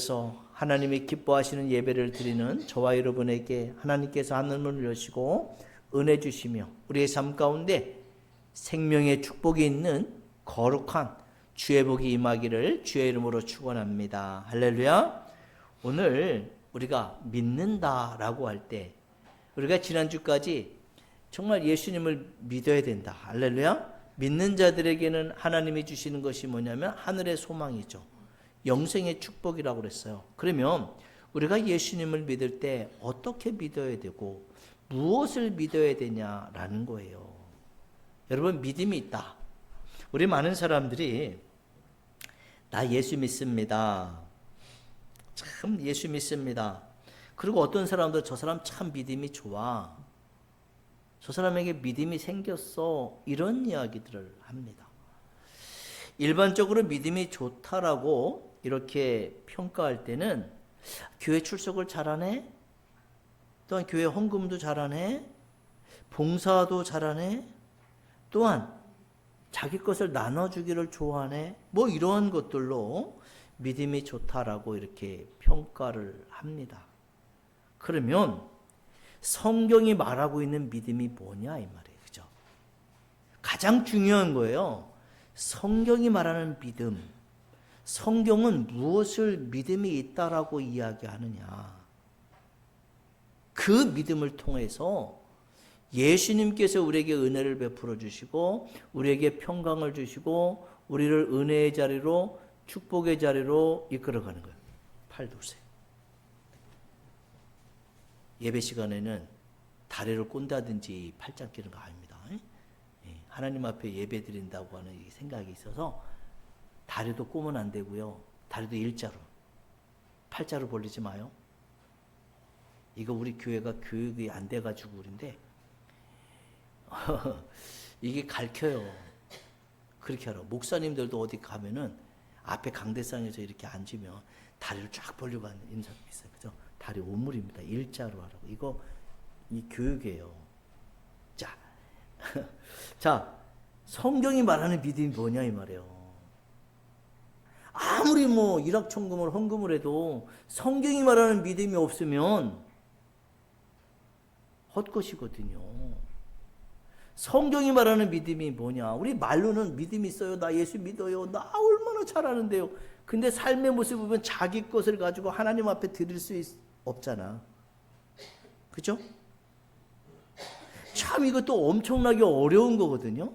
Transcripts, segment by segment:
앞에서 하나님이 기뻐하시는 예배를 드리는 저와 여러분에게 하나님께서 하늘문을 여시고 은혜 주시며 우리의 삶 가운데 생명의 축복이 있는 거룩한 주의 복이 임하기를 주의 이름으로 축원합니다. 할렐루야. 오늘 우리가 믿는다라고 할 때 우리가 지난주까지 정말 예수님을 믿어야 된다. 할렐루야. 믿는 자들에게는 하나님이 주시는 것이 뭐냐면 하늘의 소망이죠. 영생의 축복이라고 그랬어요. 그러면 우리가 예수님을 믿을 때 어떻게 믿어야 되고 무엇을 믿어야 되냐라는 거예요. 여러분, 믿음이 있다. 우리 많은 사람들이 나 예수 믿습니다. 참 예수 믿습니다. 그리고 어떤 사람들 저 사람 참 믿음이 좋아. 저 사람에게 믿음이 생겼어. 이런 이야기들을 합니다. 일반적으로 믿음이 좋다라고 이렇게 평가할 때는 교회 출석을 잘하네? 또한 교회 헌금도 잘하네? 봉사도 잘하네? 또한 자기 것을 나눠주기를 좋아하네? 뭐 이러한 것들로 믿음이 좋다라고 이렇게 평가를 합니다. 그러면 성경이 말하고 있는 믿음이 뭐냐 이 말이에요. 그죠? 가장 중요한 거예요. 성경이 말하는 믿음. 성경은 무엇을 믿음이 있다라고 이야기하느냐. 그 믿음을 통해서 예수님께서 우리에게 은혜를 베풀어 주시고 우리에게 평강을 주시고 우리를 은혜의 자리로 축복의 자리로 이끌어가는 거예요. 팔 두세요. 예배 시간에는 다리를 꼰다든지 팔짱 끼는 거 아닙니다. 하나님 앞에 예배 드린다고 하는 생각이 있어서 다리도 꼬면 안 되고요. 다리도 일자로, 팔자로 벌리지 마요. 이거 우리 교회가 교육이 안 돼가지고 그런데 이게 가르쳐요. 그렇게 하라고. 목사님들도 어디 가면은 앞에 강대상에서 이렇게 앉으면 다리를 쫙 벌리고 있는 사람이 있어요. 그죠? 다리 오물입니다. 일자로 하라고. 이거 이 교육이에요. 자, 자, 성경이 말하는 믿음이 뭐냐 이 말이에요. 아무리 뭐 일확천금을 헌금을 해도 성경이 말하는 믿음이 없으면 헛것이거든요. 성경이 말하는 믿음이 뭐냐? 우리 말로는 믿음이 있어요. 나 예수 믿어요. 나 얼마나 잘하는데요. 근데 삶의 모습을 보면 자기 것을 가지고 하나님 앞에 드릴 수 없잖아. 그죠? 참 이것도 엄청나게 어려운 거거든요.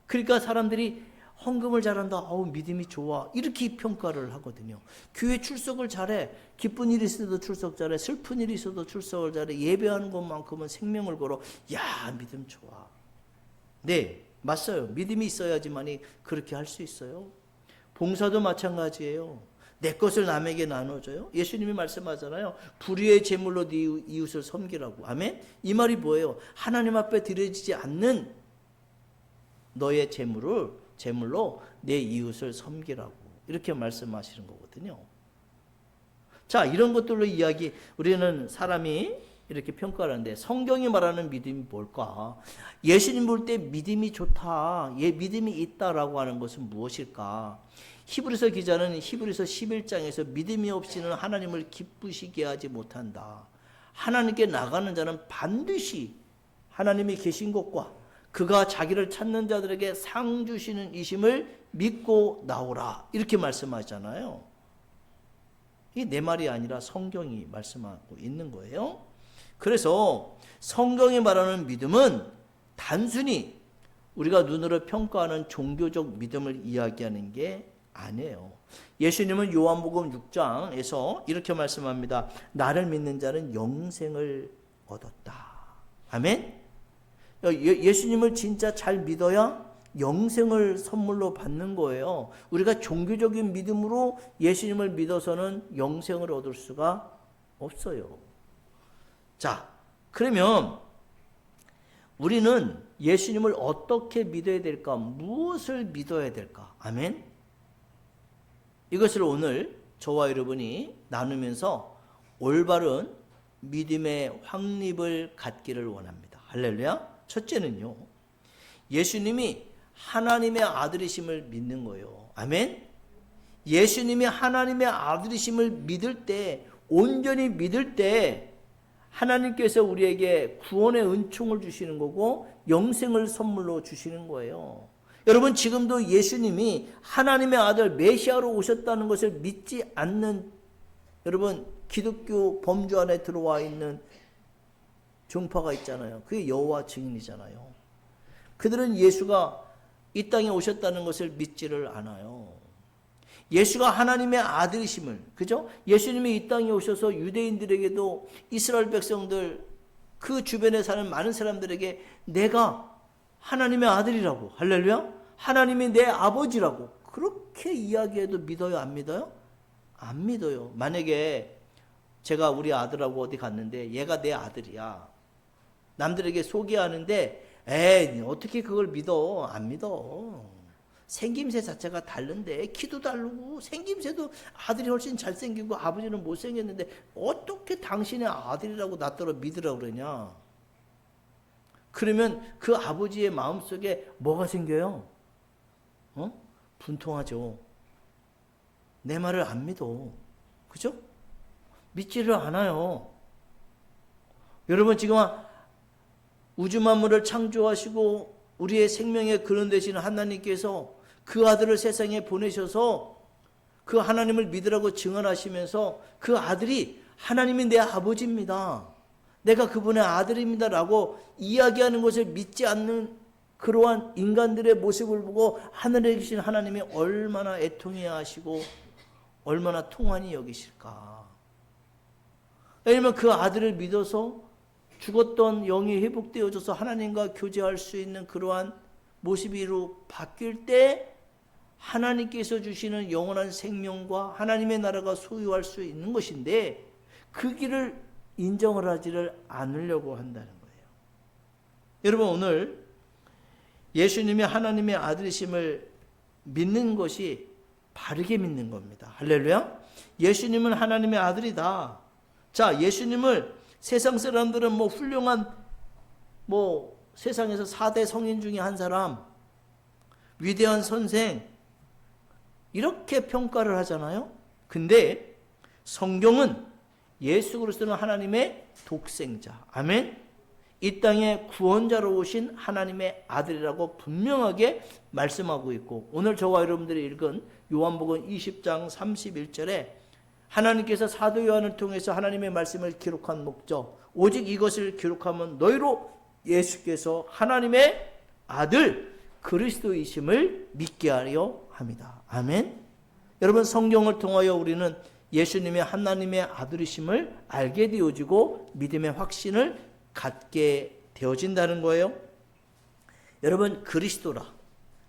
그러니까 사람들이 헌금을 잘한다. 어우, 믿음이 좋아. 이렇게 평가를 하거든요. 교회 출석을 잘해. 기쁜 일이 있어도 출석 잘해. 슬픈 일이 있어도 출석을 잘해. 예배하는 것만큼은 생명을 걸어. 야, 믿음 좋아. 네, 맞어요. 믿음이 있어야지만이 그렇게 할 수 있어요. 봉사도 마찬가지예요. 내 것을 남에게 나눠줘요. 예수님이 말씀하잖아요. 불의의 제물로 네 이웃을 섬기라고. 아멘? 이 말이 뭐예요? 하나님 앞에 드려지지 않는 너의 제물로 내 이웃을 섬기라고. 이렇게 말씀하시는 거거든요. 자, 이런 것들로 우리는 사람이 이렇게 평가를 하는데 성경이 말하는 믿음이 뭘까? 예수님 볼 때 믿음이 좋다. 믿음이 있다라고 하는 것은 무엇일까? 히브리서 기자는 히브리서 11장에서 믿음이 없이는 하나님을 기쁘시게 하지 못한다. 하나님께 나가는 자는 반드시 하나님이 계신 것과 그가 자기를 찾는 자들에게 상 주시는 이심을 믿고 나오라. 이렇게 말씀하잖아요. 이게 내 말이 아니라 성경이 말씀하고 있는 거예요. 그래서 성경이 말하는 믿음은 단순히 우리가 눈으로 평가하는 종교적 믿음을 이야기하는 게 아니에요. 예수님은 요한복음 6장에서 이렇게 말씀합니다. 나를 믿는 자는 영생을 얻었다. 아멘? 예수님을 진짜 잘 믿어야 영생을 선물로 받는 거예요. 우리가 종교적인 믿음으로 예수님을 믿어서는 영생을 얻을 수가 없어요. 자, 그러면 우리는 예수님을 어떻게 믿어야 될까? 무엇을 믿어야 될까? 아멘? 이것을 오늘 저와 여러분이 나누면서 올바른 믿음의 확립을 갖기를 원합니다. 할렐루야. 첫째는요, 예수님이 하나님의 아들이심을 믿는 거예요. 아멘? 예수님이 하나님의 아들이심을 믿을 때, 온전히 믿을 때 하나님께서 우리에게 구원의 은총을 주시는 거고 영생을 선물로 주시는 거예요. 여러분, 지금도 예수님이 하나님의 아들 메시아로 오셨다는 것을 믿지 않는 여러분, 기독교 범주 안에 들어와 있는 종파가 있잖아요. 그게 여호와 증인이잖아요. 그들은 예수가 이 땅에 오셨다는 것을 믿지를 않아요. 예수가 하나님의 아들이심을, 그죠? 예수님이 이 땅에 오셔서 유대인들에게도 이스라엘 백성들, 그 주변에 사는 많은 사람들에게 내가 하나님의 아들이라고, 할렐루야? 하나님이 내 아버지라고 그렇게 이야기해도 믿어요, 안 믿어요? 안 믿어요. 만약에 제가 우리 아들하고 어디 갔는데 얘가 내 아들이야, 남들에게 소개하는데 에이 어떻게 그걸 믿어? 안 믿어. 생김새 자체가 다른데, 키도 다르고 생김새도 아들이 훨씬 잘생기고 아버지는 못생겼는데 어떻게 당신의 아들이라고 낯들어 믿으라고 그러냐. 그러면 그 아버지의 마음속에 뭐가 생겨요? 분통하죠. 내 말을 안 믿어. 그죠? 믿지를 않아요. 여러분, 지금 우주 만물을 창조하시고 우리의 생명의 근원 되시는 하나님께서 그 아들을 세상에 보내셔서 그 하나님을 믿으라고 증언하시면서 그 아들이 하나님이 내 아버지입니다, 내가 그분의 아들입니다 라고 이야기하는 것을 믿지 않는 그러한 인간들의 모습을 보고 하늘에 계신 하나님이 얼마나 애통해야 하시고 얼마나 통한히 여기실까. 왜냐하면 그 아들을 믿어서 죽었던 영이 회복되어져서 하나님과 교제할 수 있는 그러한 모습으로 바뀔 때 하나님께서 주시는 영원한 생명과 하나님의 나라가 소유할 수 있는 것인데, 그 길을 인정을 하지를 않으려고 한다는 거예요. 여러분, 오늘 예수님이 하나님의 아들이심을 믿는 것이 바르게 믿는 겁니다. 할렐루야. 예수님은 하나님의 아들이다. 자, 예수님을 세상 사람들은 훌륭한 세상에서 4대 성인 중에 한 사람, 위대한 선생, 이렇게 평가를 하잖아요. 근데 성경은 예수 그리스도는 하나님의 독생자, 아멘, 이 땅에 구원자로 오신 하나님의 아들이라고 분명하게 말씀하고 있고, 오늘 저와 여러분들이 읽은 요한복음 20장 31절에 하나님께서 사도 요한을 통해서 하나님의 말씀을 기록한 목적, 오직 이것을 기록하면 너희로 예수께서 하나님의 아들 그리스도이심을 믿게 하려 합니다. 아멘. 여러분, 성경을 통하여 우리는 예수님의 하나님의 아들이심을 알게 되어지고 믿음의 확신을 갖게 되어진다는 거예요. 여러분, 그리스도라,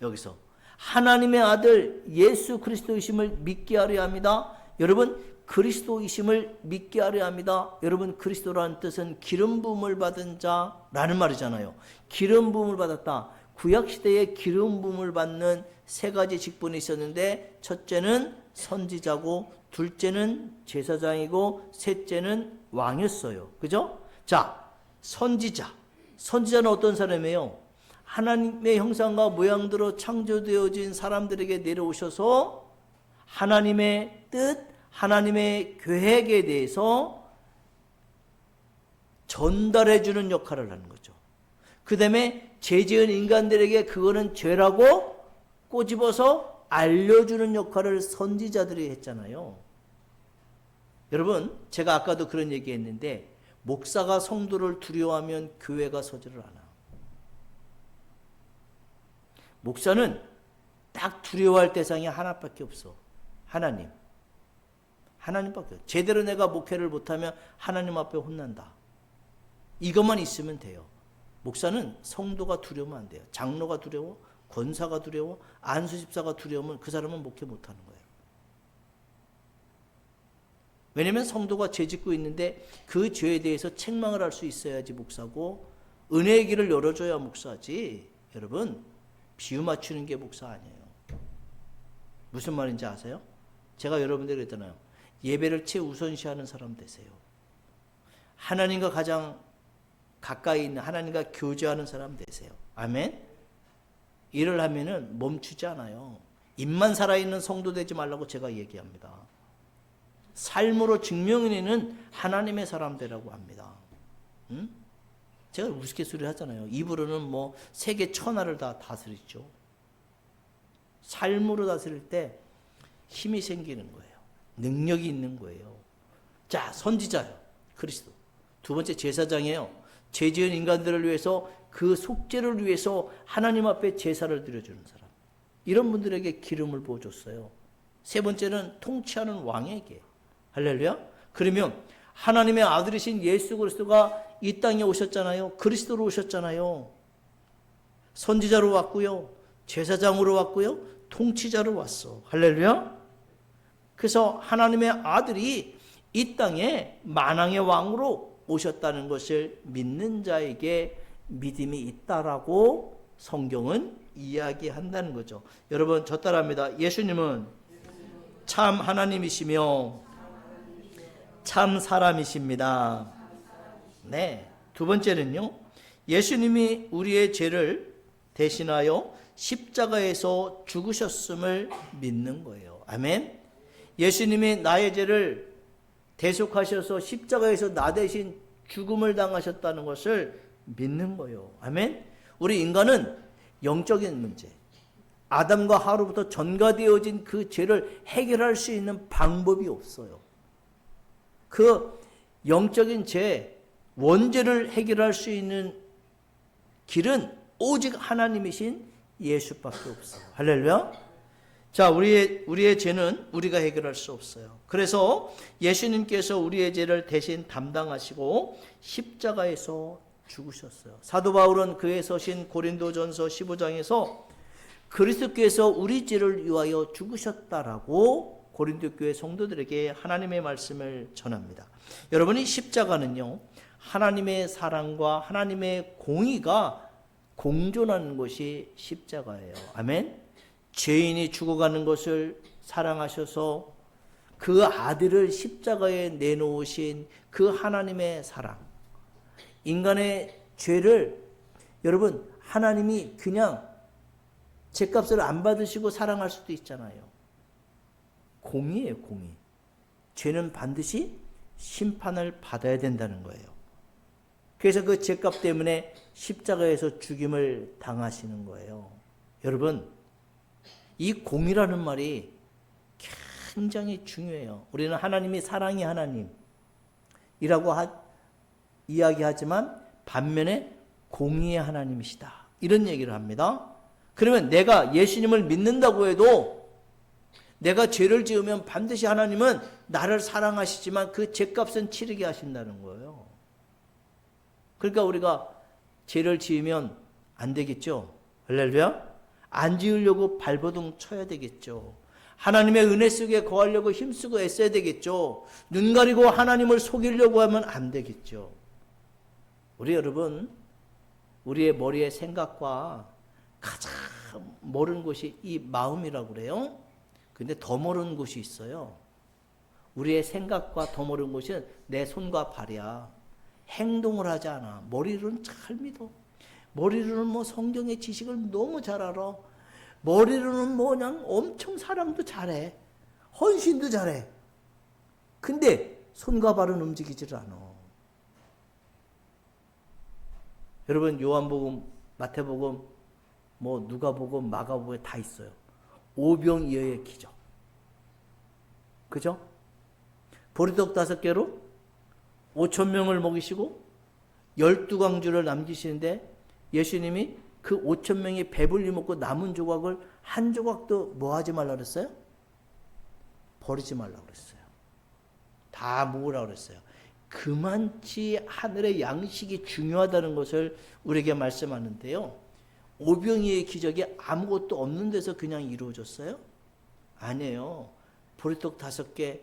여기서 하나님의 아들 예수 그리스도이심을 믿게 하려 합니다. 여러분, 그리스도이심을 믿게 하려 합니다. 여러분, 그리스도라는 뜻은 기름 부음을 받은 자라는 말이잖아요. 기름 부음을 받았다. 구약시대에 기름 부음을 받는 세 가지 직분이 있었는데, 첫째는 선지자고, 둘째는 제사장이고, 셋째는 왕이었어요. 그죠? 자, 선지자는 어떤 사람이에요? 하나님의 형상과 모양대로 창조되어진 사람들에게 내려오셔서 하나님의 뜻, 하나님의 계획에 대해서 전달해 주는 역할을 하는 거죠. 그 다음에 죄 지은 인간들에게 그거는 죄라고 꼬집어서 알려주는 역할을 선지자들이 했잖아요. 여러분, 제가 아까도 그런 얘기 했는데, 목사가 성도를 두려워하면 교회가 서지를 않아. 목사는 딱 두려워할 대상이 하나밖에 없어. 하나님밖에. 제대로 내가 목회를 못하면 하나님 앞에 혼난다. 이것만 있으면 돼요. 목사는 성도가 두려우면 안 돼요. 장로가 두려워, 권사가 두려워, 안수집사가 두려우면 그 사람은 목회 못하는 거예요. 왜냐하면 성도가 죄 짓고 있는데 그 죄에 대해서 책망을 할 수 있어야지 목사고, 은혜의 길을 열어줘야 목사지. 여러분, 비유 맞추는 게 목사 아니에요. 무슨 말인지 아세요? 제가 여러분들 그랬잖아요. 예배를 최우선시하는 사람 되세요. 하나님과 가장 가까이 있는, 하나님과 교제하는 사람 되세요. 아멘. 일을 하면은 멈추지 않아요. 입만 살아있는 성도 되지 말라고 제가 얘기합니다. 삶으로 증명해내는 하나님의 사람 되라고 합니다. 응? 제가 우스갯소리 하잖아요. 입으로는 뭐 세계 천하를 다 다스리죠. 삶으로 다스릴 때 힘이 생기는 거예요. 능력이 있는 거예요. 자, 선지자요. 그리스도. 두 번째 제사장이에요. 죄 지은 인간들을 위해서 그 속죄를 위해서 하나님 앞에 제사를 드려주는 사람. 이런 분들에게 기름을 부어줬어요. 세 번째는 통치하는 왕에게. 할렐루야. 그러면 하나님의 아들이신 예수 그리스도가 이 땅에 오셨잖아요. 그리스도로 오셨잖아요. 선지자로 왔고요. 제사장으로 왔고요. 통치자로 왔어. 할렐루야. 그래서 하나님의 아들이 이 땅에 만왕의 왕으로 오셨다는 것을 믿는 자에게 믿음이 있다라고 성경은 이야기한다는 거죠. 여러분 저 따라합니다. 예수님은 참 하나님이시며 참 사람이십니다. 네. 두 번째는요. 예수님이 우리의 죄를 대신하여 십자가에서 죽으셨음을 믿는 거예요. 아멘. 예수님이 나의 죄를 대속하셔서 십자가에서 나 대신 죽음을 당하셨다는 것을 믿는 거예요. 아멘. 우리 인간은 영적인 문제, 아담과 하루부터 전가되어진 그 죄를 해결할 수 있는 방법이 없어요. 그 영적인 죄, 원죄를 해결할 수 있는 길은 오직 하나님이신 예수밖에 없어요. 할렐루야. 자, 우리의 죄는 우리가 해결할 수 없어요. 그래서 예수님께서 우리의 죄를 대신 담당하시고 십자가에서 죽으셨어요. 사도 바울은 그의 서신 고린도전서 15장에서 그리스도께서 우리 죄를 위하여 죽으셨다라고 고린도 교회 성도들에게 하나님의 말씀을 전합니다. 여러분이 십자가는요, 하나님의 사랑과 하나님의 공의가 공존하는 것이 십자가예요. 아멘. 죄인이 죽어가는 것을 사랑하셔서 그 아들을 십자가에 내놓으신 그 하나님의 사랑. 인간의 죄를 여러분 하나님이 그냥 죄값을 안 받으시고 사랑할 수도 있잖아요. 공의예요, 공의. 죄는 반드시 심판을 받아야 된다는 거예요. 그래서 그 죄값 때문에 십자가에서 죽임을 당하시는 거예요. 여러분, 이 공의라는 말이 굉장히 중요해요. 우리는 하나님이 사랑의 하나님이라고 이야기하지만 반면에 공의의 하나님이시다. 이런 얘기를 합니다. 그러면 내가 예수님을 믿는다고 해도 내가 죄를 지으면 반드시 하나님은 나를 사랑하시지만 그 죄값은 치르게 하신다는 거예요. 그러니까 우리가 죄를 지으면 안 되겠죠. 할렐루야. 안 지으려고 발버둥 쳐야 되겠죠. 하나님의 은혜 속에 거하려고 힘쓰고 애써야 되겠죠. 눈 가리고 하나님을 속이려고 하면 안 되겠죠. 우리 여러분, 우리의 머리의 생각과 가장 모르는 것이 이 마음이라고 그래요. 근데 더 모르는 것이 있어요. 우리의 생각과 더 모르는 것은 내 손과 발이야. 행동을 하지 않아. 머리로는 잘 믿어. 머리로는 뭐 성경의 지식을 너무 잘 알아. 머리로는 뭐 그냥 엄청 사랑도 잘해. 헌신도 잘해. 근데 손과 발은 움직이질 않아. 여러분 요한복음, 마태복음, 뭐 누가복음, 마가복음에 다 있어요. 오병이어의 기적. 그죠? 보리떡 5개로 5,000명을 먹이시고 12광주를 남기시는데 예수님이 그 5,000명이 배불리 먹고 남은 조각을 한 조각도 뭐 하지 말라 그랬어요? 버리지 말라 그랬어요. 다 모으라 그랬어요. 그만치 하늘의 양식이 중요하다는 것을 우리에게 말씀하는데요. 오병이의 기적이 아무것도 없는 데서 그냥 이루어졌어요? 아니에요. 보리떡 5개,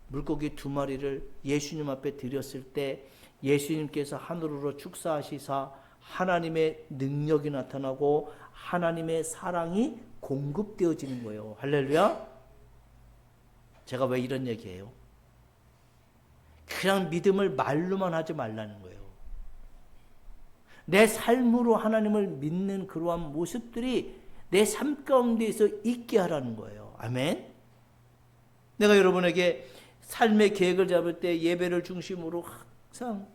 물고기 2마리를 예수님 앞에 드렸을 때 예수님께서 하늘으로 축사하시사 하나님의 능력이 나타나고 하나님의 사랑이 공급되어지는 거예요. 할렐루야. 제가 왜 이런 얘기해요? 그냥 믿음을 말로만 하지 말라는 거예요. 내 삶으로 하나님을 믿는 그러한 모습들이 내 삶 가운데에서 있게 하라는 거예요. 아멘. 내가 여러분에게 삶의 계획을 잡을 때 예배를 중심으로 항상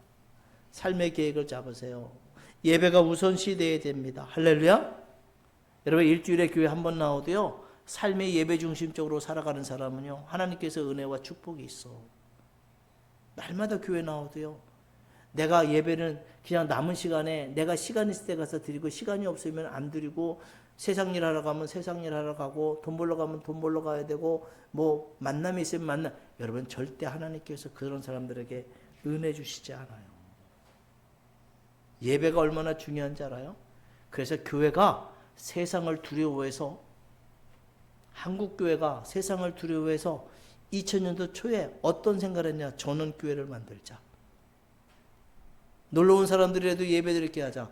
삶의 계획을 잡으세요. 예배가 우선시 돼야 됩니다. 할렐루야. 여러분 일주일에 교회 한 번 나오도요, 삶의 예배 중심적으로 살아가는 사람은요, 하나님께서 은혜와 축복이 있어. 날마다 교회 나오도요, 내가 예배는 그냥 남은 시간에 내가 시간 있을 때 가서 드리고, 시간이 없으면 안 드리고, 세상 일 하러 가면 세상 일 하러 가고, 돈 벌러 가면 돈 벌러 가야 되고, 뭐 만남이 있으면 만남. 여러분 절대 하나님께서 그런 사람들에게 은혜 주시지 않아요. 예배가 얼마나 중요한지 알아요? 그래서 교회가 세상을 두려워해서, 한국교회가 세상을 두려워해서 2000년도 초에 어떤 생각을 했냐? 전원교회를 만들자. 놀러온 사람들이라도 예배드리게 하자.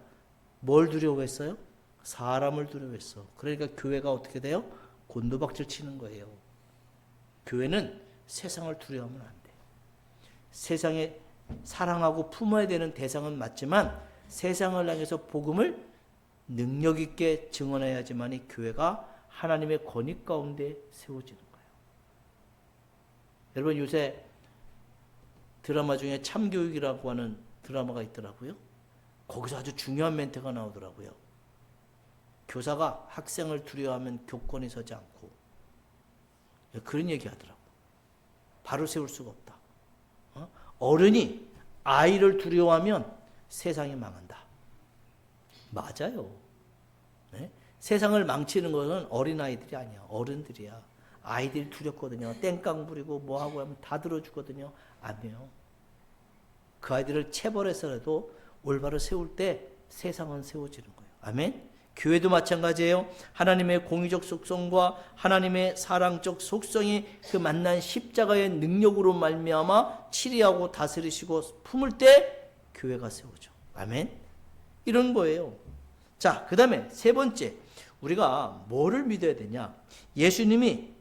뭘 두려워했어요? 사람을 두려워했어. 그러니까 교회가 어떻게 돼요? 곤두박질 치는 거예요. 교회는 세상을 두려워하면 안 돼. 세상에 사랑하고 품어야 되는 대상은 맞지만, 세상을 향해서 복음을 능력 있게 증언해야지만이 교회가 하나님의 권위 가운데 세워지는 거예요. 여러분 요새 드라마 중에 참교육이라고 하는 드라마가 있더라고요. 거기서 아주 중요한 멘트가 나오더라고요. 교사가 학생을 두려워하면 교권이 서지 않고, 그런 얘기 하더라고. 바로 세울 수가 없다. 어른이 아이를 두려워하면 세상이 망한다. 맞아요. 네? 세상을 망치는 것은 어린아이들이 아니야. 어른들이야. 아이들이 두렵거든요. 땡깡 부리고 뭐하고 하면 다 들어주거든요. 아니에요. 그 아이들을 체벌해서라도 올바로 세울 때 세상은 세워지는 거예요. 아멘. 교회도 마찬가지예요. 하나님의 공의적 속성과 하나님의 사랑적 속성이 그 만난 십자가의 능력으로 말미암아 치리하고 다스리시고 품을 때 교회가 세워져. 아멘. 이런 거예요. 자, 그 다음에 세 번째, 우리가 뭐를 믿어야 되냐? 예수님이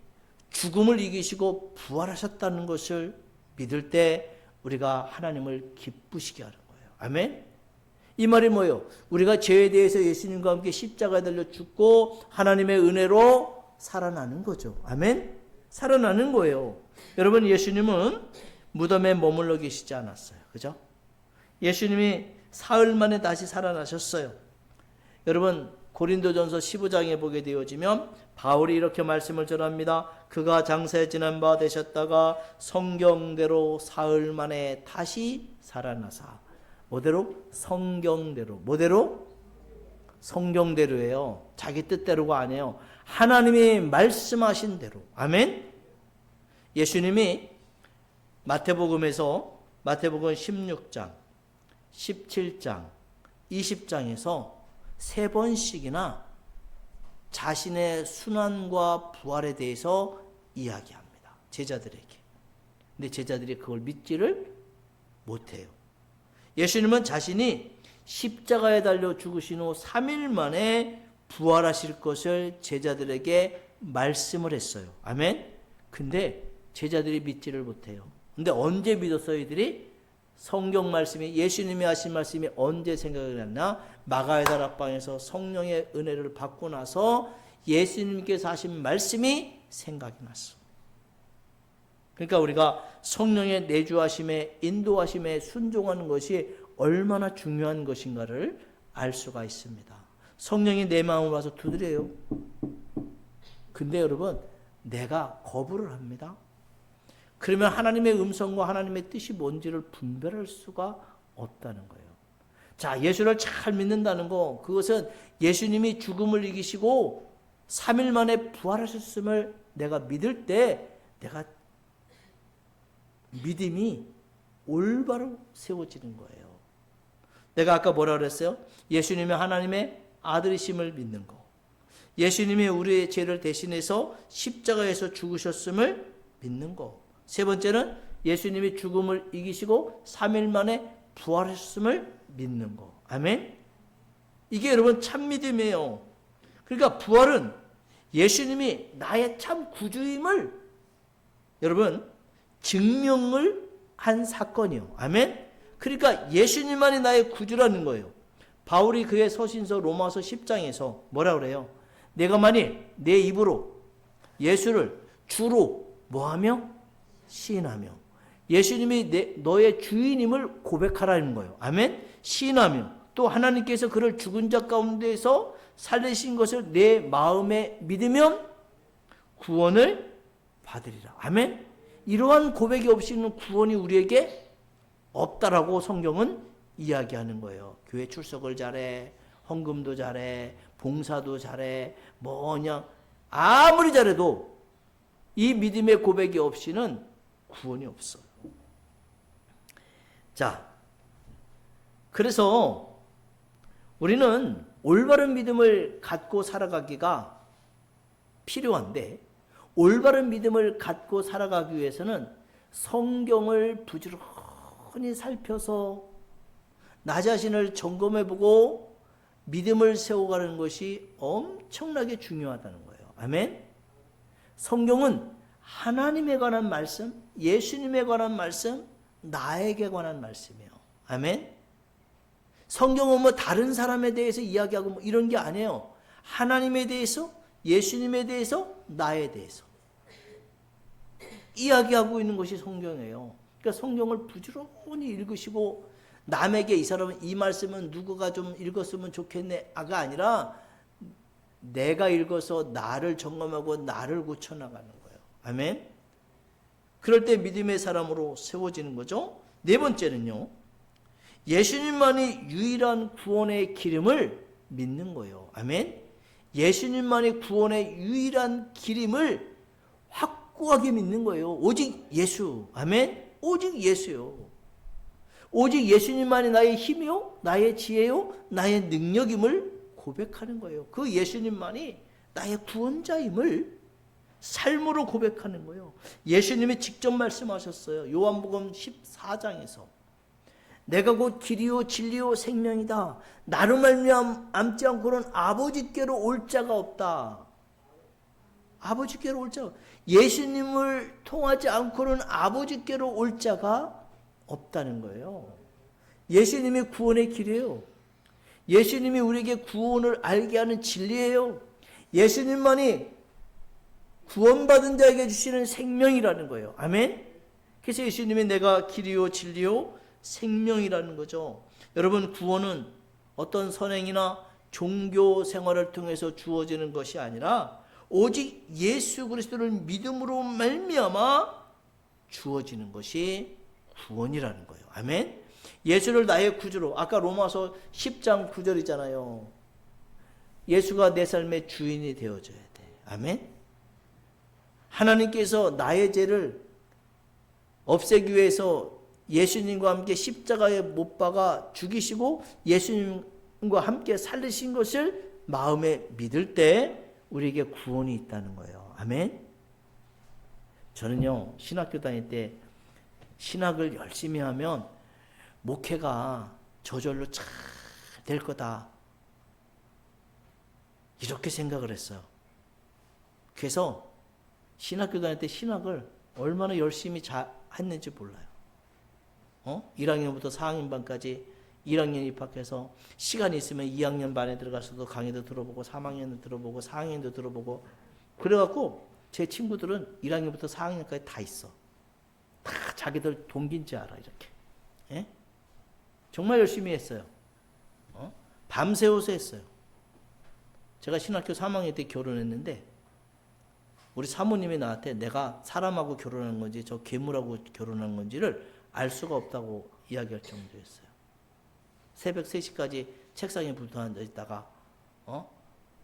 죽음을 이기시고 부활하셨다는 것을 믿을 때 우리가 하나님을 기쁘시게 하는 거예요. 아멘. 이 말이 뭐예요? 우리가 죄에 대해서 예수님과 함께 십자가에 달려 죽고 하나님의 은혜로 살아나는 거죠. 아멘. 살아나는 거예요. 여러분 예수님은 무덤에 머물러 계시지 않았어요. 그죠? 예수님이 사흘 만에 다시 살아나셨어요. 여러분 고린도전서 15장에 보게 되어지면 바울이 이렇게 말씀을 전합니다. 그가 장사에 지난 바 되셨다가 성경대로 사흘 만에 다시 살아나사. 뭐대로? 성경대로. 뭐대로? 성경대로예요. 자기 뜻대로가 아니에요. 하나님이 말씀하신 대로. 아멘. 예수님이 마태복음 16장, 17장, 20장에서 3번씩이나 자신의 순환과 부활에 대해서 이야기합니다. 제자들에게. 근데 제자들이 그걸 믿지를 못해요. 예수님은 자신이 십자가에 달려 죽으신 후 3일 만에 부활하실 것을 제자들에게 말씀을 했어요. 아멘. 근데 제자들이 믿지를 못해요. 근데 언제 믿었어요, 이들이? 성경 말씀이, 예수님이 하신 말씀이 언제 생각이 났나? 마가의 다락방에서 성령의 은혜를 받고 나서 예수님께서 하신 말씀이 생각이 났어. 그러니까 우리가 성령의 내주하심에, 인도하심에 순종하는 것이 얼마나 중요한 것인가를 알 수가 있습니다. 성령이 내 마음을 와서 두드려요. 근데 여러분, 내가 거부를 합니다. 그러면 하나님의 음성과 하나님의 뜻이 뭔지를 분별할 수가 없다는 거예요. 자, 예수를 잘 믿는다는 거, 그것은 예수님이 죽음을 이기시고 3일 만에 부활하셨음을 내가 믿을 때 내가 믿음이 올바로 세워지는 거예요. 내가 아까 뭐라 그랬어요? 예수님이 하나님의 아들이심을 믿는 거. 예수님이 우리의 죄를 대신해서 십자가에서 죽으셨음을 믿는 거. 세 번째는 예수님이 죽음을 이기시고 3일 만에 부활하셨음을 믿는 거. 아멘. 이게 여러분 참 믿음이에요. 그러니까 부활은 예수님이 나의 참 구주임을 여러분 증명을 한 사건이요. 아멘. 그러니까 예수님만이 나의 구주라는 거예요. 바울이 그의 서신서 로마서 10장에서 뭐라 그래요? 내가 만일 내 입으로 예수를 주로 뭐하며? 시인하며. 예수님이 너의 주인임을 고백하라는 거예요. 아멘? 시인하며. 또 하나님께서 그를 죽은 자 가운데서 살리신 것을 내 마음에 믿으면 구원을 받으리라. 아멘? 이러한 고백이 없이는 구원이 우리에게 없다라고 성경은 이야기하는 거예요. 교회 출석을 잘해, 헌금도 잘해, 봉사도 잘해, 뭐냐 아무리 잘해도 이 믿음의 고백이 없이는 구원이 없어요. 자, 그래서 우리는 올바른 믿음을 갖고 살아가기가 필요한데, 올바른 믿음을 갖고 살아가기 위해서는 성경을 부지런히 살펴서 나 자신을 점검해보고 믿음을 세워가는 것이 엄청나게 중요하다는 거예요. 아멘? 성경은 하나님에 관한 말씀, 예수님에 관한 말씀, 나에게 관한 말씀이에요. 아멘? 성경은 뭐 다른 사람에 대해서 이야기하고 뭐 이런 게 아니에요. 하나님에 대해서, 예수님에 대해서, 나에 대해서 이야기하고 있는 것이 성경이에요. 그러니까 성경을 부지런히 읽으시고 남에게 이 사람은 이 말씀은 누구가 좀 읽었으면 좋겠네가 아니라 내가 읽어서 나를 점검하고 나를 고쳐나가는 거예요. 아멘? 그럴 때 믿음의 사람으로 세워지는 거죠. 네 번째는요, 예수님만이 유일한 구원의 기름을 믿는 거예요. 아멘? 예수님만이 구원의 유일한 기름을 확고하게 믿는 거예요. 오직 예수. 아멘? 오직 예수요. 오직 예수님만이 나의 힘이요, 나의 지혜요, 나의 능력임을 고백하는 거예요. 그 예수님만이 나의 구원자임을 삶으로 고백하는 거예요. 예수님이 직접 말씀하셨어요. 요한복음 14장에서 내가 곧 길이요 진리요 생명이다. 나로 말미암지 않고는 아버지께로 올 자가 없다. 아버지께로 올 자가, 예수님을 통하지 않고는 아버지께로 올 자가 없다는 거예요. 예수님이 구원의 길이에요. 예수님이 우리에게 구원을 알게 하는 진리예요. 예수님만이 구원받은 자에게 주시는 생명이라는 거예요. 아멘? 그래서 예수님이 내가 길이요 진리요 생명이라는 거죠. 여러분, 구원은 어떤 선행이나 종교 생활을 통해서 주어지는 것이 아니라 오직 예수 그리스도를 믿음으로 말미암아 주어지는 것이 구원이라는 거예요. 아멘? 예수를 나의 구주로, 아까 로마서 10장 9절이잖아요. 예수가 내 삶의 주인이 되어줘야 돼. 아멘? 하나님께서 나의 죄를 없애기 위해서 예수님과 함께 십자가에 못 박아 죽이시고 예수님과 함께 살리신 것을 마음에 믿을 때 우리에게 구원이 있다는 거예요. 아멘? 저는요, 신학교 다닐 때 신학을 열심히 하면 목회가 저절로 잘 될 거다, 이렇게 생각을 했어요. 그래서 신학교 다닐 때 신학을 얼마나 열심히 잘 했는지 몰라요. 1학년부터 4학년반까지 1학년 입학해서 시간이 있으면 2학년 반에 들어가서도 강의도 들어보고 3학년도 들어보고 4학년도 들어보고, 그래갖고 제 친구들은 1학년부터 4학년까지 다 있어. 다 자기들 동기인지 알아, 이렇게. 예? 정말 열심히 했어요. 밤새워서 했어요. 제가 신학교 3학년 때 결혼했는데 우리 사모님이 나한테 내가 사람하고 결혼한 건지 저 괴물하고 결혼한 건지를 알 수가 없다고 이야기할 정도였어요. 새벽 3시까지 책상에 붙어 앉아있다가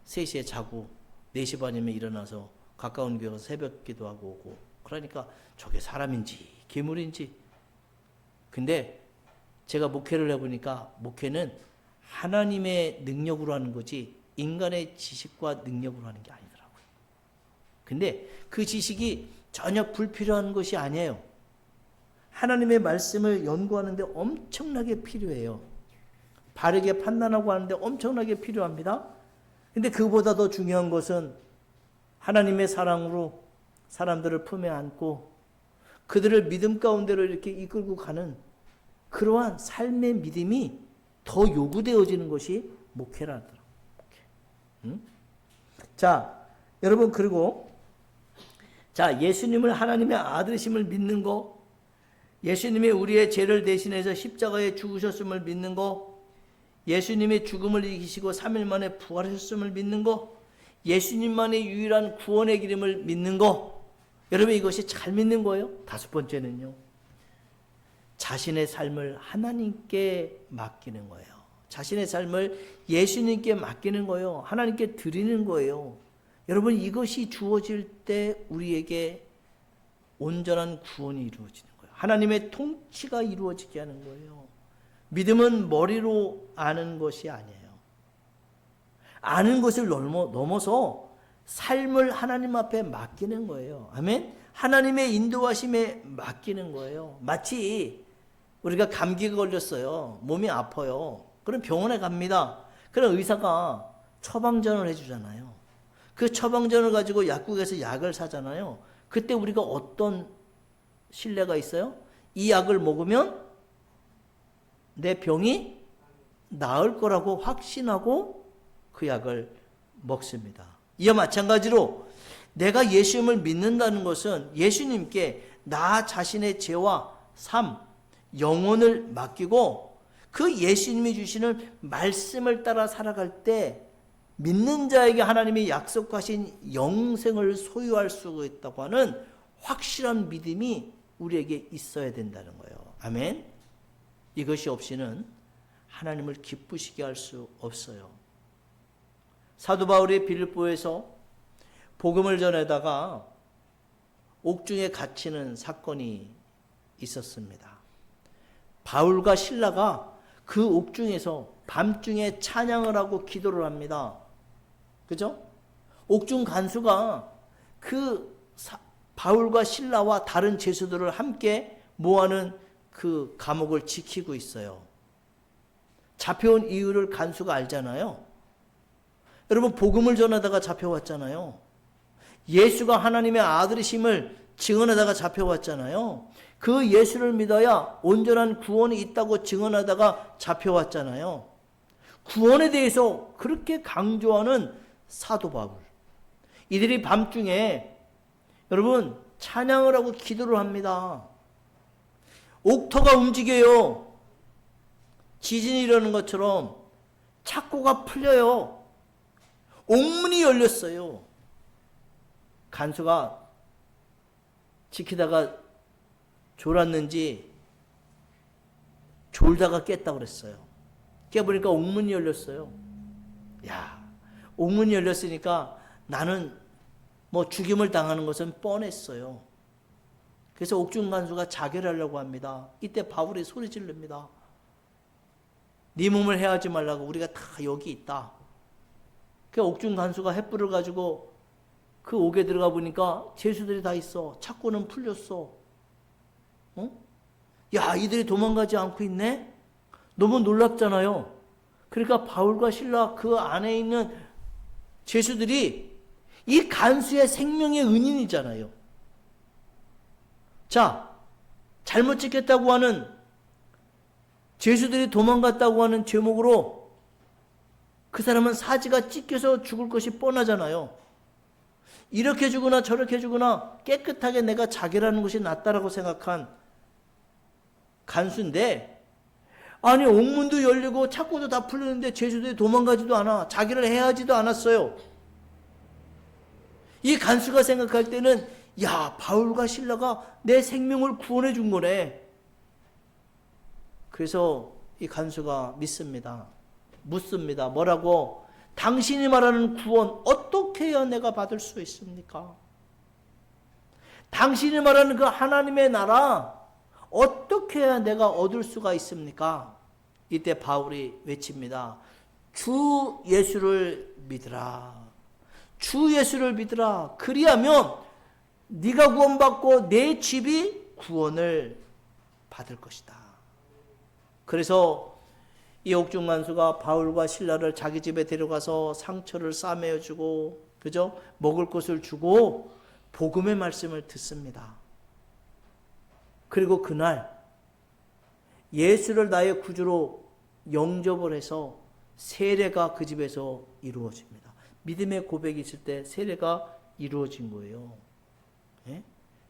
3시에 자고 4시 반이면 일어나서 가까운 교회 가서 새벽 기도하고 오고, 그러니까 저게 사람인지 괴물인지. 근데 제가 목회를 해보니까 목회는 하나님의 능력으로 하는 거지 인간의 지식과 능력으로 하는 게 아니더라고요. 근데 그 지식이 전혀 불필요한 것이 아니에요. 하나님의 말씀을 연구하는데 엄청나게 필요해요. 바르게 판단하고 하는데 엄청나게 필요합니다. 근데 그보다 더 중요한 것은 하나님의 사랑으로 사람들을 품에 안고 그들을 믿음 가운데로 이렇게 이끌고 가는 그러한 삶의 믿음이 더 요구되어지는 것이 목회라더라고요. 응? 자, 여러분, 그리고 자, 예수님을 하나님의 아들이심을 믿는 거, 예수님이 우리의 죄를 대신해서 십자가에 죽으셨음을 믿는 거, 예수님이 죽음을 이기시고 3일 만에 부활하셨음을 믿는 거, 예수님만의 유일한 구원의 기름을 믿는 거, 여러분 이것이 잘 믿는 거예요. 5번째는요, 자신의 삶을 하나님께 맡기는 거예요. 자신의 삶을 예수님께 맡기는 거예요. 하나님께 드리는 거예요. 여러분 이것이 주어질 때 우리에게 온전한 구원이 이루어지는 거예요. 하나님의 통치가 이루어지게 하는 거예요. 믿음은 머리로 아는 것이 아니에요. 아는 것을 넘어서 삶을 하나님 앞에 맡기는 거예요. 아멘? 하나님의 인도하심에 맡기는 거예요. 마치 우리가 감기가 걸렸어요. 몸이 아파요. 그럼 병원에 갑니다. 그럼 의사가 처방전을 해주잖아요. 그 처방전을 가지고 약국에서 약을 사잖아요. 그때 우리가 어떤 신뢰가 있어요? 이 약을 먹으면 내 병이 나을 거라고 확신하고 그 약을 먹습니다. 이와 마찬가지로 내가 예수님을 믿는다는 것은 예수님께 나 자신의 죄와 삶, 영혼을 맡기고 그 예수님이 주시는 말씀을 따라 살아갈 때 믿는 자에게 하나님이 약속하신 영생을 소유할 수 있다고 하는 확실한 믿음이 우리에게 있어야 된다는 거예요. 아멘. 이것이 없이는 하나님을 기쁘시게 할 수 없어요. 사도 바울이 빌립보에서 복음을 전하다가 옥중에 갇히는 사건이 있었습니다. 바울과 실라가 그 옥중에서 밤중에 찬양을 하고 기도를 합니다. 그죠? 옥중 간수가 그 바울과 실라와 다른 죄수들을 함께 모아는 그 감옥을 지키고 있어요. 잡혀온 이유를 간수가 알잖아요. 여러분 복음을 전하다가 잡혀왔잖아요. 예수가 하나님의 아들이심을 증언하다가 잡혀왔잖아요. 그 예수를 믿어야 온전한 구원이 있다고 증언하다가 잡혀왔잖아요. 구원에 대해서 그렇게 강조하는 사도 바울. 이들이 밤중에 여러분 찬양을 하고 기도를 합니다. 옥터가 움직여요. 지진이 일어나는 것처럼 착고가 풀려요. 옥문이 열렸어요. 간수가 지키다가 졸았는지 졸다가 깼다고 그랬어요. 깨보니까 옥문이 열렸어요. 야, 옥문이 열렸으니까 나는 뭐 죽임을 당하는 것은 뻔했어요. 그래서 옥중 간수가 자결을 하려고 합니다. 이때 바울이 소리 지릅니다. 네 몸을 해하지 말라고, 우리가 다 여기 있다. 그 옥중 간수가 횃불을 가지고 그 옥에 들어가 보니까 죄수들이 다 있어. 착고는 풀렸어. 야, 이들이 도망가지 않고 있네? 너무 놀랍잖아요. 그러니까 바울과 실라 그 안에 있는 죄수들이 이 간수의 생명의 은인이잖아요. 자, 잘못 지켰다고 하는 죄수들이 도망갔다고 하는 제목으로 그 사람은 사지가 찢겨서 죽을 것이 뻔하잖아요. 이렇게 죽으나 저렇게 죽으나 깨끗하게 내가 자결하는 것이 낫다라고 생각한 간수인데, 아니 옥문도 열리고 착고도 다 풀렸는데 죄수들이 도망가지도 않아. 자결을 해야 하지도 않았어요. 이 간수가 생각할 때는 야, 바울과 실라가 내 생명을 구원해 준 거네. 그래서 이 간수가 믿습니다. 묻습니다. 뭐라고? 당신이 말하는 구원 어떻게 해야 내가 받을 수 있습니까? 당신이 말하는 그 하나님의 나라 어떻게 해야 내가 얻을 수가 있습니까? 이때 바울이 외칩니다. 주 예수를 믿으라. 주 예수를 믿으라. 그리하면 네가 구원받고 내 집이 구원을 받을 것이다. 그래서 이 옥중 간수가 바울과 실라를 자기 집에 데려가서 상처를 싸매어 주고, 그죠? 먹을 것을 주고 복음의 말씀을 듣습니다. 그리고 그날 예수를 나의 구주로 영접을 해서 세례가 그 집에서 이루어집니다. 믿음의 고백이 있을 때 세례가 이루어진 거예요. 예?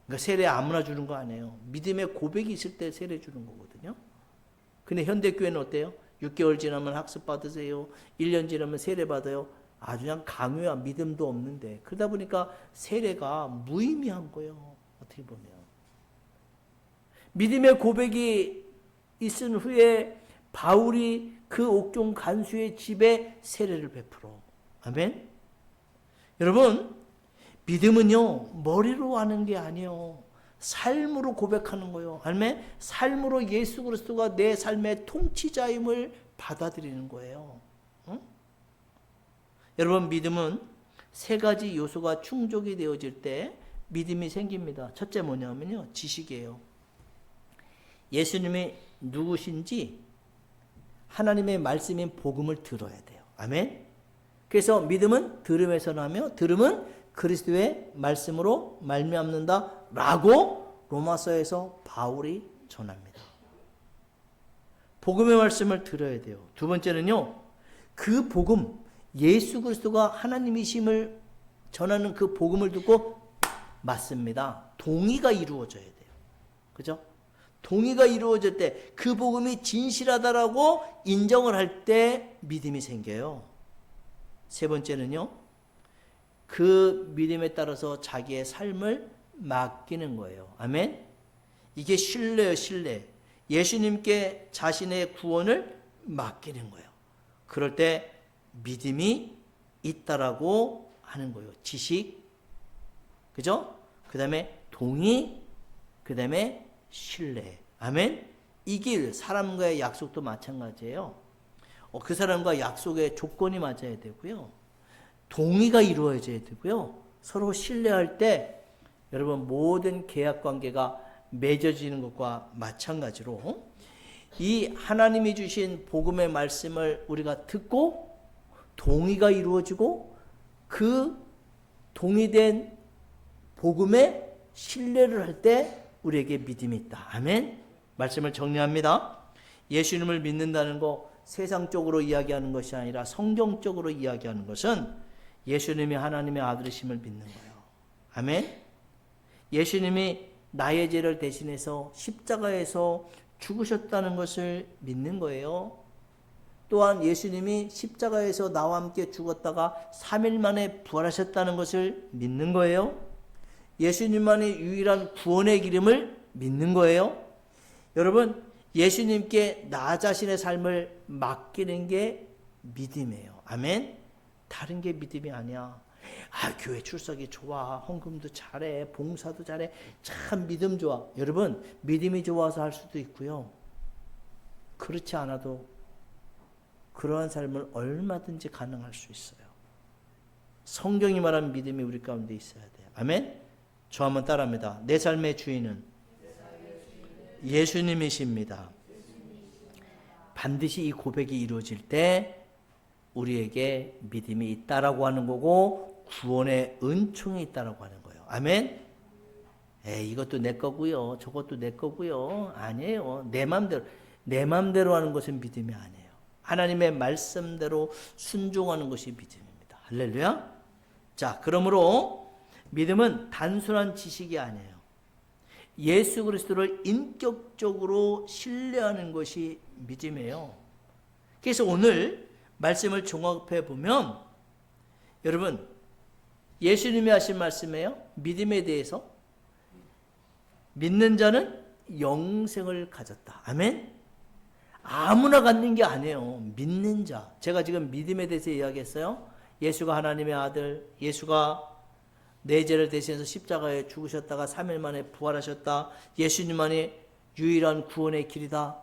그러니까 세례 아무나 주는 거 아니에요. 믿음의 고백이 있을 때 세례 주는 거거든요. 근데 현대교회는 어때요? 6개월 지나면 학습 받으세요. 1년 지나면 세례 받아요. 아주 그냥 강요한 믿음도 없는데. 그러다 보니까 세례가 무의미한 거예요. 어떻게 보면. 믿음의 고백이 있은 후에 바울이 그 옥중 간수의 집에 세례를 베풀어. 아멘. 여러분, 믿음은요 머리로 하는 게 아니에요. 삶으로 고백하는 거예요. 아멘. 삶으로 예수 그리스도가 내 삶의 통치자임을 받아들이는 거예요. 응? 여러분, 믿음은 세 가지 요소가 충족이 되어질 때 믿음이 생깁니다. 첫째 뭐냐면요, 지식이에요. 예수님이 누구신지 하나님의 말씀인 복음을 들어야 돼요. 아멘. 그래서 믿음은 들음에서 나며 들음은 그리스도의 말씀으로 말미암는다라고 로마서에서 바울이 전합니다. 복음의 말씀을 들어야 돼요. 두 번째는요, 그 복음, 예수 그리스도가 하나님이심을 전하는 그 복음을 듣고 맞습니다. 동의가 이루어져야 돼요. 그죠? 동의가 이루어질 때 그 복음이 진실하다라고 인정을 할 때 믿음이 생겨요. 세 번째는요, 그 믿음에 따라서 자기의 삶을 맡기는 거예요. 아멘. 이게 신뢰예요, 신뢰. 예수님께 자신의 구원을 맡기는 거예요. 그럴 때 믿음이 있다라고 하는 거예요. 지식, 그죠? 그 다음에 동의, 그 다음에 신뢰. 아멘. 이게 사람과의 약속도 마찬가지예요. 그 사람과 약속의 조건이 맞아야 되고요. 동의가 이루어져야 되고요. 서로 신뢰할 때 여러분 모든 계약 관계가 맺어지는 것과 마찬가지로 이 하나님이 주신 복음의 말씀을 우리가 듣고 동의가 이루어지고 그 동의된 복음에 신뢰를 할 때 우리에게 믿음이 있다. 아멘. 말씀을 정리합니다. 예수님을 믿는다는 거 세상적으로 이야기하는 것이 아니라 성경적으로 이야기하는 것은 예수님이 하나님의 아들이심을 믿는 거예요. 아멘. 예수님이 나의 죄를 대신해서 십자가에서 죽으셨다는 것을 믿는 거예요. 또한 예수님이 십자가에서 나와 함께 죽었다가 3일 만에 부활하셨다는 것을 믿는 거예요. 예수님만이 유일한 구원의 기름을 믿는 거예요. 여러분, 예수님께 나 자신의 삶을 맡기는 게 믿음이에요. 아멘. 다른 게 믿음이 아니야. 교회 출석이 좋아, 헌금도 잘해, 봉사도 잘해, 참 믿음 좋아. 여러분, 믿음이 좋아서 할 수도 있고요, 그렇지 않아도 그러한 삶을 얼마든지 가능할 수 있어요. 성경이 말하는 믿음이 우리 가운데 있어야 돼요. 아멘. 저 한번 따라합니다. 내 삶의 주인은 예수님이십니다. 반드시 이 고백이 이루어질 때 우리에게 믿음이 있다라고 하는 거고 구원의 은총이 있다라고 하는 거예요. 아멘. 이것도 내 거고요, 저것도 내 거고요. 아니에요. 내 맘대로 하는 것은 믿음이 아니에요. 하나님의 말씀대로 순종하는 것이 믿음입니다. 할렐루야. 자, 그러므로 믿음은 단순한 지식이 아니에요. 예수 그리스도를 인격적으로 신뢰하는 것이 믿음이에요. 그래서 오늘 말씀을 종합해 보면 여러분, 예수님이 하신 말씀이에요. 믿음에 대해서 믿는 자는 영생을 가졌다. 아멘. 아무나 갖는 게 아니에요. 믿는 자. 제가 지금 믿음에 대해서 이야기했어요. 예수가 하나님의 아들, 예수가 내 죄를 대신해서 십자가에 죽으셨다가 3일 만에 부활하셨다. 예수님만이 유일한 구원의 길이다.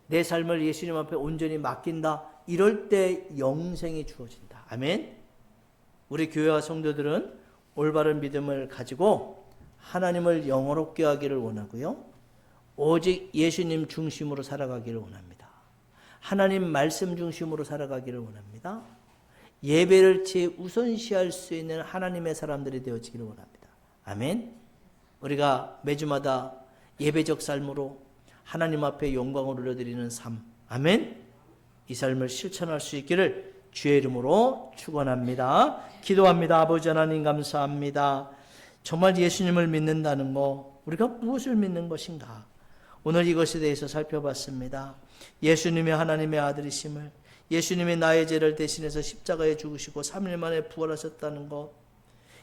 내 삶을 예수님 앞에 온전히 맡긴다. 이럴 때 영생이 주어진다. 아멘. 우리 교회와 성도들은 올바른 믿음을 가지고 하나님을 영화롭게 하기를 원하고요, 오직 예수님 중심으로 살아가기를 원합니다. 하나님 말씀 중심으로 살아가기를 원합니다. 예배를 최우선시할 수 있는 하나님의 사람들이 되어지기를 원합니다. 아멘. 우리가 매주마다 예배적 삶으로 하나님 앞에 영광을 올려드리는 삶, 아멘, 이 삶을 실천할 수 있기를 주의 이름으로 축원합니다. 기도합니다. 아버지 하나님 감사합니다. 정말 예수님을 믿는다는 거, 우리가 무엇을 믿는 것인가? 오늘 이것에 대해서 살펴봤습니다. 예수님이 하나님의 아들이심을, 예수님이 나의 죄를 대신해서 십자가에 죽으시고 3일 만에 부활하셨다는 것,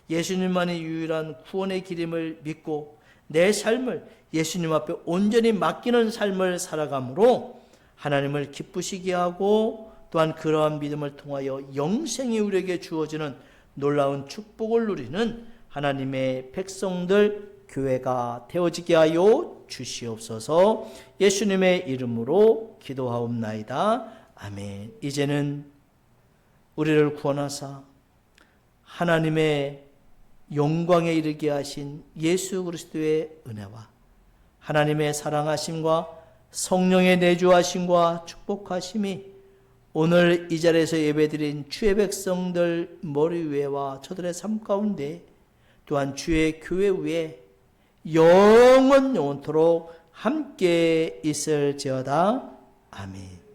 예수님만이 유일한 구원의 길임을 믿고 내 삶을 예수님 앞에 온전히 맡기는 삶을 살아감으로 하나님을 기쁘시게 하고 또한 그러한 믿음을 통하여 영생이 우리에게 주어지는 놀라운 축복을 누리는 하나님의 백성들 교회가 되어지게 하여 주시옵소서. 예수님의 이름으로 기도하옵나이다. 아멘. 이제는 우리를 구원하사 하나님의 영광에 이르게 하신 예수 그리스도의 은혜와 하나님의 사랑하심과 성령의 내주하심과 축복하심이 오늘 이 자리에서 예배드린 주의 백성들 머리 위에와 저들의 삶 가운데 또한 주의 교회 위에 영원토록 함께 있을지어다. 아멘.